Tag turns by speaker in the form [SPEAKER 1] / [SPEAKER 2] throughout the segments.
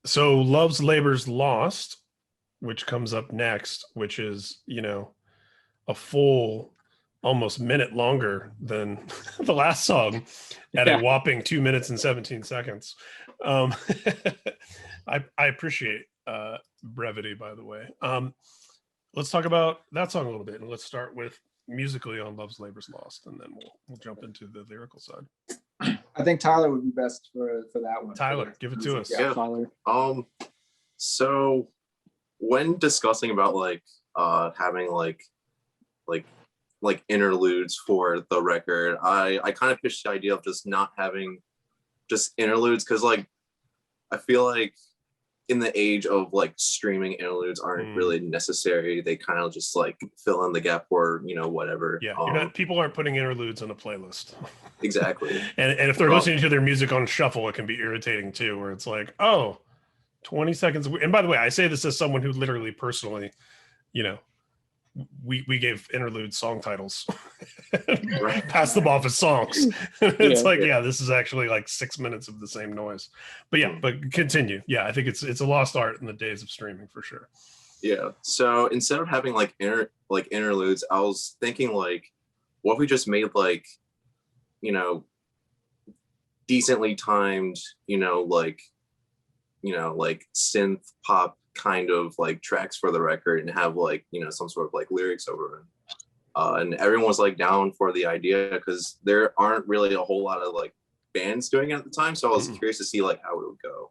[SPEAKER 1] So Love's Labor's Lost, which comes up next, which is, a full almost minute longer than the last song at a
[SPEAKER 2] Yeah.
[SPEAKER 1] whopping 2 minutes and 17 seconds. Um, I appreciate brevity, by the way. Let's talk about that song a little bit, and let's start with musically on Love's Labor's Lost, and then we'll jump into the lyrical side.
[SPEAKER 2] I think Tyler would be best for that one.
[SPEAKER 1] Tyler, give it to us.
[SPEAKER 2] Yeah, Tyler.
[SPEAKER 3] So when discussing about having like interludes for the record, I kind of pitched the idea of just not having just interludes, because I feel like in the age of streaming, interludes aren't really necessary. They kind of just fill in the gap or whatever.
[SPEAKER 1] Yeah, people aren't putting interludes on a playlist.
[SPEAKER 3] Exactly.
[SPEAKER 1] and if they're listening to their music on shuffle, it can be irritating too, where it's 20 seconds. And by the way, I say this as someone who literally personally, we gave interlude song titles. Right. Pass them off as songs. It's this is actually 6 minutes of the same noise. But but continue. Yeah, I think it's a lost art in the days of streaming for sure.
[SPEAKER 3] Yeah. So instead of having interludes, I was thinking what if we just made decently timed, synth pop kind of tracks for the record, and have some sort of lyrics over it. And everyone was down for the idea, because there aren't really a whole lot of bands doing it at the time. So I was curious to see how it would go.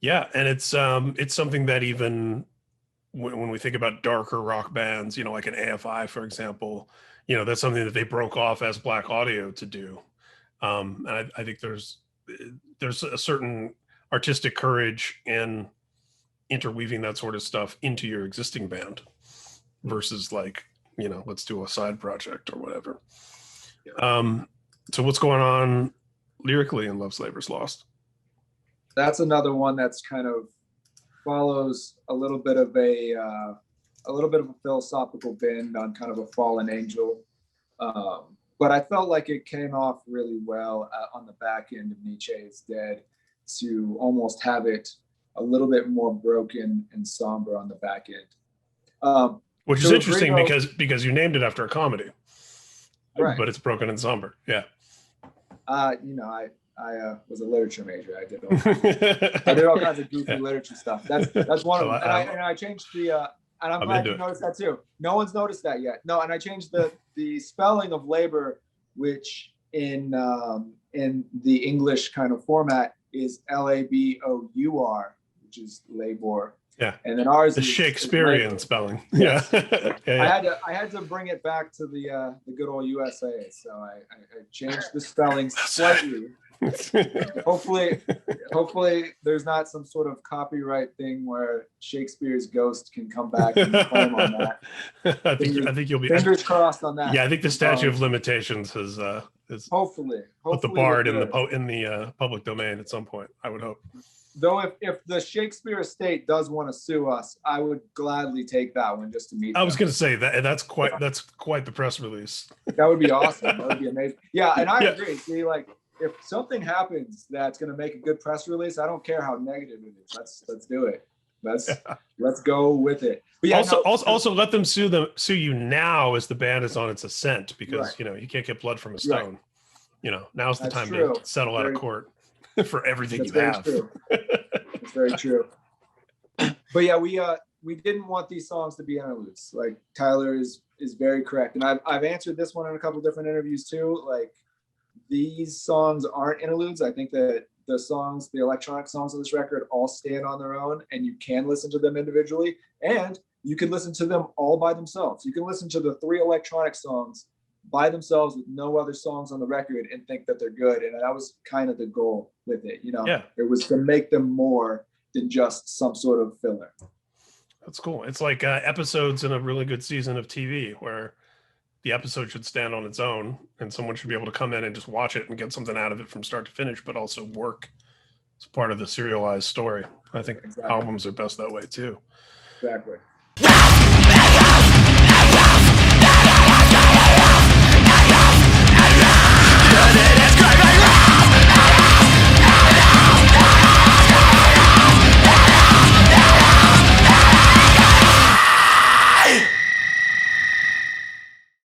[SPEAKER 1] Yeah, and it's something that even when we think about darker rock bands, like an AFI, for example, that's something that they broke off as Black Audio to do. And I think there's a certain artistic courage in interweaving that sort of stuff into your existing band versus let's do a side project or whatever. Yeah. So what's going on lyrically in Love's Labor's Lost?
[SPEAKER 2] That's another one that's kind of follows a little bit of a philosophical bend on kind of a fallen angel. But I felt like it came off really well on the back end of Nietzsche is Dead, to almost have it a little bit more broken and somber on the back end.
[SPEAKER 1] Which is interesting because you named it after a comedy,
[SPEAKER 2] right?
[SPEAKER 1] But it's broken and somber. Yeah.
[SPEAKER 2] I was a literature major. I did all kinds of goofy literature stuff. That's one of them. And I changed the and I'm glad you noticed that too. No one's noticed that yet. No, and I changed the spelling of labor, which in the English kind of format is Labour, which is labor.
[SPEAKER 1] Yeah.
[SPEAKER 2] And then ours
[SPEAKER 1] the
[SPEAKER 2] is
[SPEAKER 1] Shakespearean spelling.
[SPEAKER 2] Yes.
[SPEAKER 1] Yeah.
[SPEAKER 2] I had to bring it back to the good old USA. So I changed the spelling slightly. Hopefully there's not some sort of copyright thing where Shakespeare's ghost can come back and claim on that.
[SPEAKER 1] I think you'll be
[SPEAKER 2] fingers crossed on that.
[SPEAKER 1] Yeah, I think the statute of limitations has
[SPEAKER 2] hopefully
[SPEAKER 1] put the bard in the public domain at some point, I would hope.
[SPEAKER 2] Though if the Shakespeare estate does want to sue us, I would gladly take that one just to meet them.
[SPEAKER 1] I was going to say that's quite the press release.
[SPEAKER 2] That would be awesome. That would be amazing. Yeah, and I agree. See, if something happens that's going to make a good press release, I don't care how negative it is. Let's do it. Let's go with it. But yeah,
[SPEAKER 1] also let them sue you now as the band is on its ascent, because you can't get blood from a stone. Right. Now's the time to settle out of court for everything you have.
[SPEAKER 2] It's very true. But yeah, we didn't want these songs to be interludes. Tyler is very correct, and I've answered this one in a couple of different interviews too. These songs aren't interludes. I think that the electronic songs on this record all stand on their own, and you can listen to them individually, and you can listen to them all by themselves. You can listen to the 3 electronic songs by themselves with no other songs on the record and think that they're good. And that was kind of the goal with it. It was to make them more than just some sort of filler.
[SPEAKER 1] That's cool. It's like episodes in a really good season of TV where the episode should stand on its own and someone should be able to come in and just watch it and get something out of it from start to finish, but also work as part of the serialized story. I think albums are best that way too.
[SPEAKER 2] Exactly.